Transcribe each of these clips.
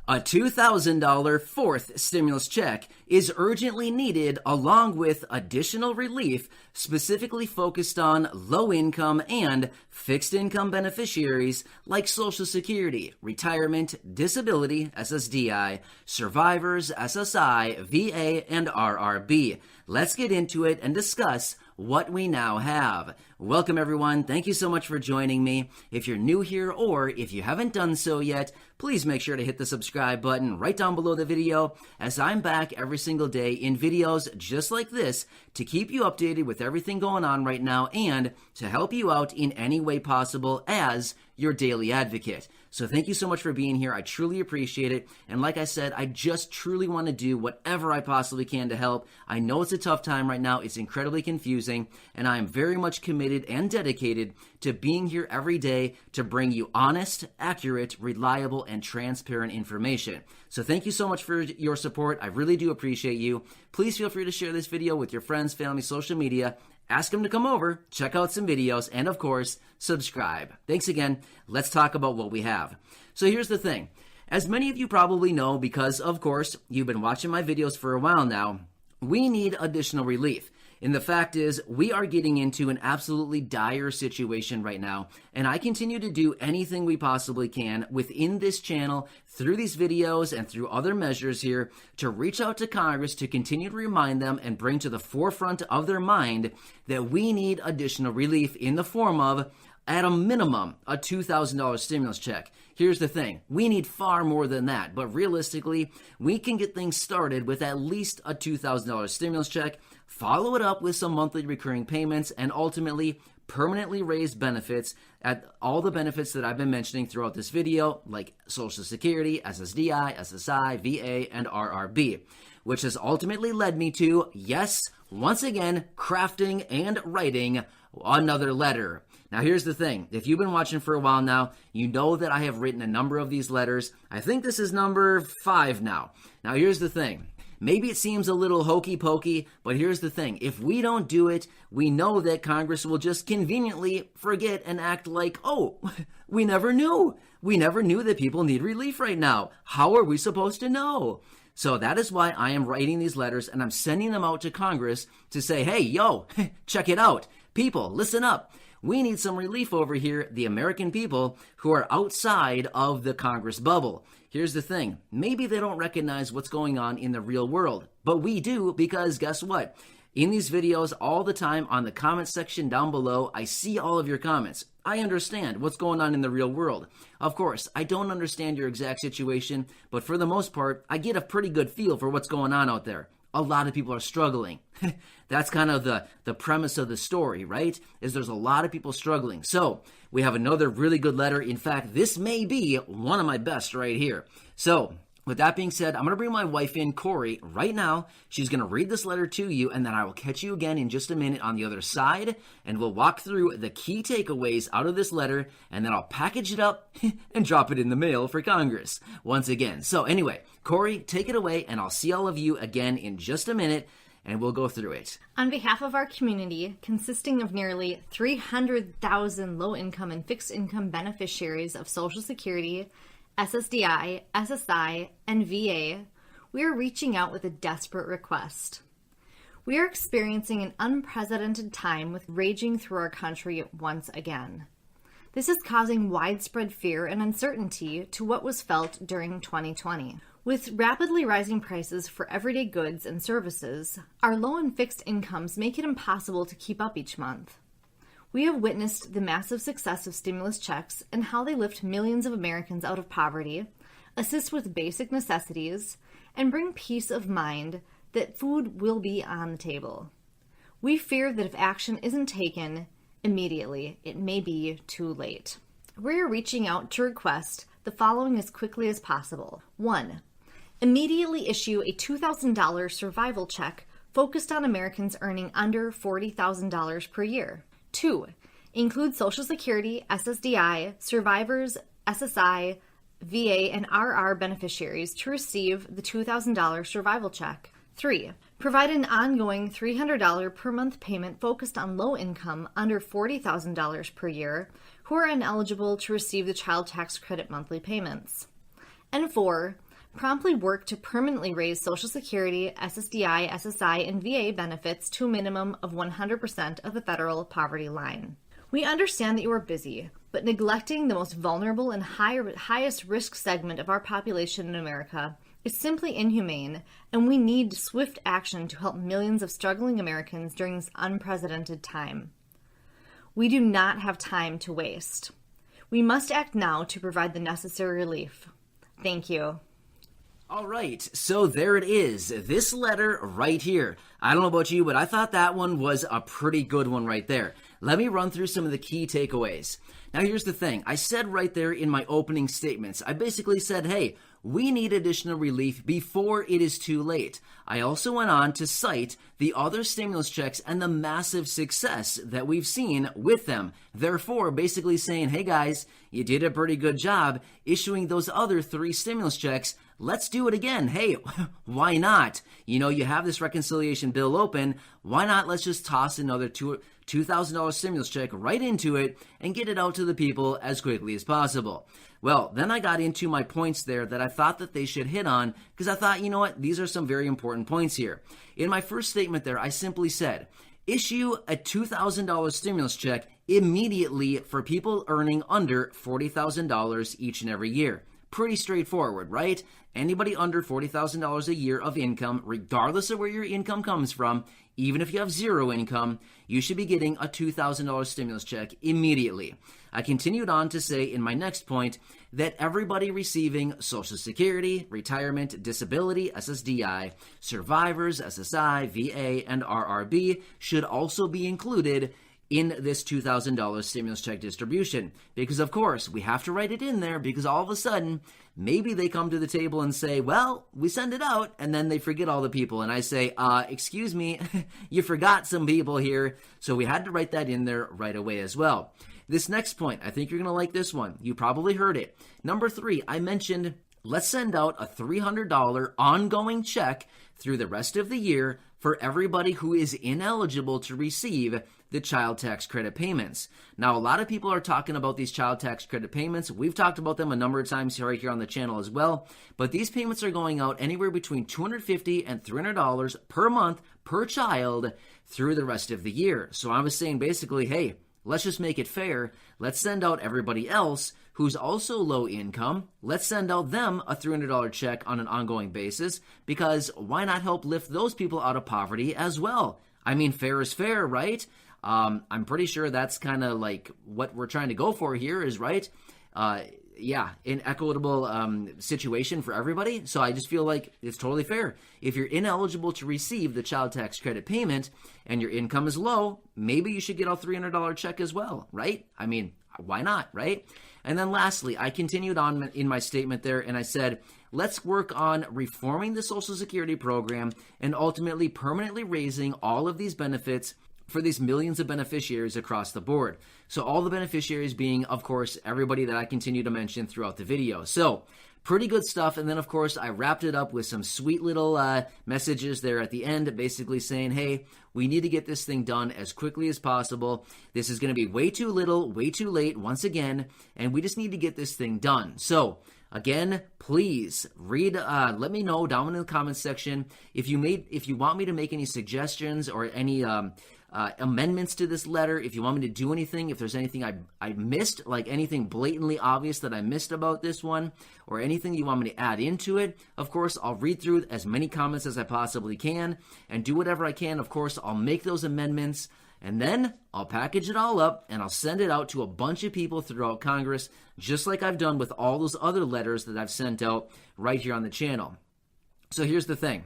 A $2,000 fourth stimulus check is urgently needed, along with additional relief specifically focused on low-income and fixed-income beneficiaries like Social Security, Retirement, Disability, SSDI, Survivors, SSI, VA, and RRB. Let's get into it and discuss what we now have. Welcome everyone. Thank you so much for joining me. If you're new here or if you haven't done so yet, please make sure to hit the subscribe button right down below the video, as I'm back every single day in videos just like this to keep you updated with everything going on right now and to help you out in any way possible as your daily advocate. So thank you so much for being here. I truly appreciate it. And like I said, I just truly want to do whatever I possibly can to help. I know it's a tough time right now. It's incredibly confusing, and I am very much committed and dedicated to being here every day to bring you honest, accurate, reliable, and transparent information. So thank you so much for your support. I really do appreciate you. Please feel free to share this video with your friends, family, social media. Ask them to come over, check out some videos, and of course, subscribe. Thanks again. Let's talk about what we have. So here's the thing. As many of you probably know, because of course, you've been watching my videos for a while now, we need additional relief. And the fact is, we are getting into an absolutely dire situation right now, and I continue to do anything we possibly can within this channel, through these videos and through other measures here, to reach out to Congress to continue to remind them and bring to the forefront of their mind that we need additional relief in the form of, at a minimum, a $2,000 stimulus check. Here's the thing. We need far more than that, but realistically, we can get things started with at least a $2,000 stimulus check, follow it up with some monthly recurring payments, and ultimately permanently raise benefits at all the benefits that I've been mentioning throughout this video, like Social Security, SSDI, SSI, VA, and RRB, which has ultimately led me to, yes, once again, crafting and writing another letter. Now, here's the thing. If you've been watching for a while now, you know that I have written a number of these letters. I think this is number 5 now. Now, here's the thing. Maybe it seems a little hokey pokey, but here's the thing. If we don't do it, we know that Congress will just conveniently forget and act like, oh, we never knew. We never knew that people need relief right now. How are we supposed to know? So that is why I am writing these letters, and I'm sending them out to Congress to say, hey, yo, check it out. People, listen up. We need some relief over here, the American people who are outside of the Congress bubble. Here's the thing. Maybe they don't recognize what's going on in the real world, but we do, because guess what? In these videos all the time on the comment section down below, I see all of your comments. I understand what's going on in the real world. Of course, I don't understand your exact situation, but for the most part, I get a pretty good feel for what's going on out there. A lot of people are struggling. That's kind of the premise of the story, right? Is there's a lot of people struggling. So we have another really good letter. In fact, this may be one of my best right here. So with that being said, I'm going to bring my wife in, Corey, right now. She's going to read this letter to you, and then I will catch you again in just a minute on the other side, and we'll walk through the key takeaways out of this letter, and then I'll package it up and drop it in the mail for Congress once again. So anyway, Corey, take it away, and I'll see all of you again in just a minute, and we'll go through it. On behalf of our community, consisting of nearly 300,000 low-income and fixed-income beneficiaries of Social Security, SSDI, SSI, and VA, we are reaching out with a desperate request. We are experiencing an unprecedented time with raging through our country once again. This is causing widespread fear and uncertainty to what was felt during 2020. With rapidly rising prices for everyday goods and services, our low and fixed incomes make it impossible to keep up each month. We have witnessed the massive success of stimulus checks and how they lift millions of Americans out of poverty, assist with basic necessities, and bring peace of mind that food will be on the table. We fear that if action isn't taken immediately, it may be too late. We are reaching out to request the following as quickly as possible. 1. Immediately issue a $2,000 survival check focused on Americans earning under $40,000 per year. 2. Include Social Security, SSDI, Survivors, SSI, VA, and RR beneficiaries to receive the $2,000 survival check. 3. Provide an ongoing $300 per month payment focused on low income under $40,000 per year who are ineligible to receive the child tax credit monthly payments. And 4. Promptly work to permanently raise Social Security, SSDI, SSI, and VA benefits to a minimum of 100% of the federal poverty line. We understand that you are busy, but neglecting the most vulnerable and highest risk segment of our population in America is simply inhumane, and we need swift action to help millions of struggling Americans during this unprecedented time. We do not have time to waste. We must act now to provide the necessary relief. Thank you. All right, so there it is, this letter right here. I don't know about you, but I thought that one was a pretty good one right there. Let me run through some of the key takeaways. Now here's the thing, I said right there in my opening statements, I basically said, hey, we need additional relief before it is too late. I also went on to cite the other stimulus checks and the massive success that we've seen with them. Therefore, basically saying, hey guys, you did a pretty good job issuing those other 3 stimulus checks. Let's do it again. Hey, why not? You know, you have this reconciliation bill open. Why not? Let's just toss another $2,000 stimulus check right into it and get it out to the people as quickly as possible. Well, then I got into my points there that I thought that they should hit on because I thought, you know what, these are some very important points here. In my first statement there, I simply said, issue a $2,000 stimulus check immediately for people earning under $40,000 each and every year. Pretty straightforward, right? Anybody under $40,000 a year of income, regardless of where your income comes from, even if you have zero income, you should be getting a $2,000 stimulus check immediately. I continued on to say in my next point that everybody receiving Social Security, retirement, disability, SSDI, survivors, SSI, VA, and RRB should also be included in this $2,000 stimulus check distribution. Because of course, we have to write it in there because all of a sudden, maybe they come to the table and say, well, we send it out, and then they forget all the people. And I say, excuse me, you forgot some people here. So we had to write that in there right away as well. This next point, I think you're going to like this one. You probably heard it. Number 3, I mentioned, let's send out a $300 ongoing check through the rest of the year for everybody who is ineligible to receive the child tax credit payments. Now, a lot of people are talking about these child tax credit payments. We've talked about them a number of times right here on the channel as well. But these payments are going out anywhere between $250 and $300 per month per child through the rest of the year. So I was saying basically, hey, let's just make it fair. Let's send out everybody else who's also low income. Let's send out them a $300 check on an ongoing basis, because why not help lift those people out of poverty as well? I mean, fair is fair, right? I'm pretty sure that's kind of like what we're trying to go for here is, right? An equitable situation for everybody. So I just feel like it's totally fair. If you're ineligible to receive the child tax credit payment and your income is low, maybe you should get a $300 check as well, right? I mean, why not, right? And then lastly, I continued on in my statement there and I said, let's work on reforming the Social Security program and ultimately permanently raising all of these benefits for these millions of beneficiaries across the board. So all the beneficiaries being, of course, everybody that I continue to mention throughout the video. So pretty good stuff. And then, of course, I wrapped it up with some sweet little messages there at the end, basically saying, hey, we need to get this thing done as quickly as possible. This is going to be way too little, way too late once again, and we just need to get this thing done. So again, please read, let me know down in the comments section if you want me to make any suggestions or any amendments to this letter, if you want me to do anything, if there's anything I missed, like anything blatantly obvious that I missed about this one, or anything you want me to add into it. Of course, I'll read through as many comments as I possibly can and do whatever I can. Of course, I'll make those amendments and then I'll package it all up and I'll send it out to a bunch of people throughout Congress, just like I've done with all those other letters that I've sent out right here on the channel. So here's the thing.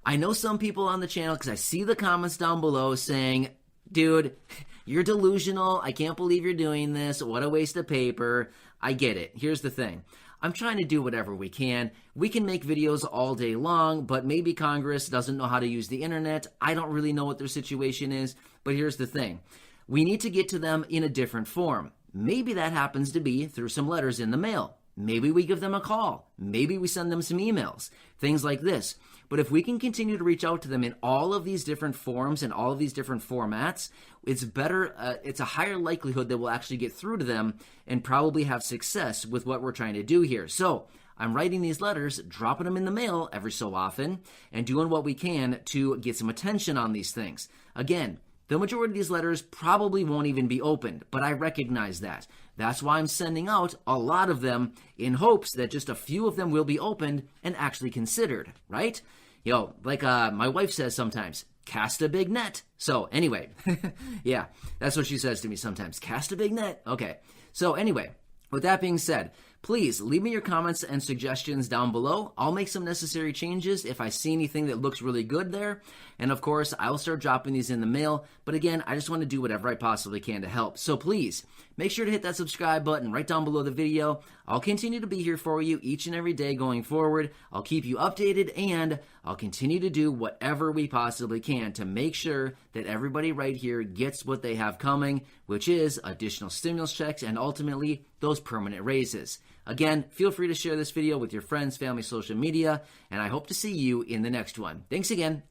I know some people on the channel, because I see the comments down below saying, dude, you're delusional. I can't believe you're doing this. What a waste of paper. I get it. Here's the thing. I'm trying to do whatever we can. We can make videos all day long, but maybe Congress doesn't know how to use the internet. I don't really know what their situation is, but here's the thing. We need to get to them in a different form. Maybe that happens to be through some letters in the mail. Maybe we give them a call. Maybe we send them some emails. Things like this. But if we can continue to reach out to them in all of these different forms and all of these different formats, it's better, it's a higher likelihood that we'll actually get through to them and probably have success with what we're trying to do here. So I'm writing these letters, dropping them in the mail every so often, and doing what we can to get some attention on these things. Again, the majority of these letters probably won't even be opened, but I recognize that. That's why I'm sending out a lot of them in hopes that just a few of them will be opened and actually considered, right? Like my wife says sometimes, cast a big net. So anyway, yeah, that's what she says to me sometimes, cast a big net. Okay, so anyway, with that being said, please leave me your comments and suggestions down below. I'll make some necessary changes if I see anything that looks really good there. And of course, I will start dropping these in the mail. But again, I just want to do whatever I possibly can to help. So please, make sure to hit that subscribe button right down below the video. I'll continue to be here for you each and every day going forward. I'll keep you updated, and I'll continue to do whatever we possibly can to make sure that everybody right here gets what they have coming, which is additional stimulus checks and ultimately those permanent raises. Again, feel free to share this video with your friends, family, social media, and I hope to see you in the next one. Thanks again.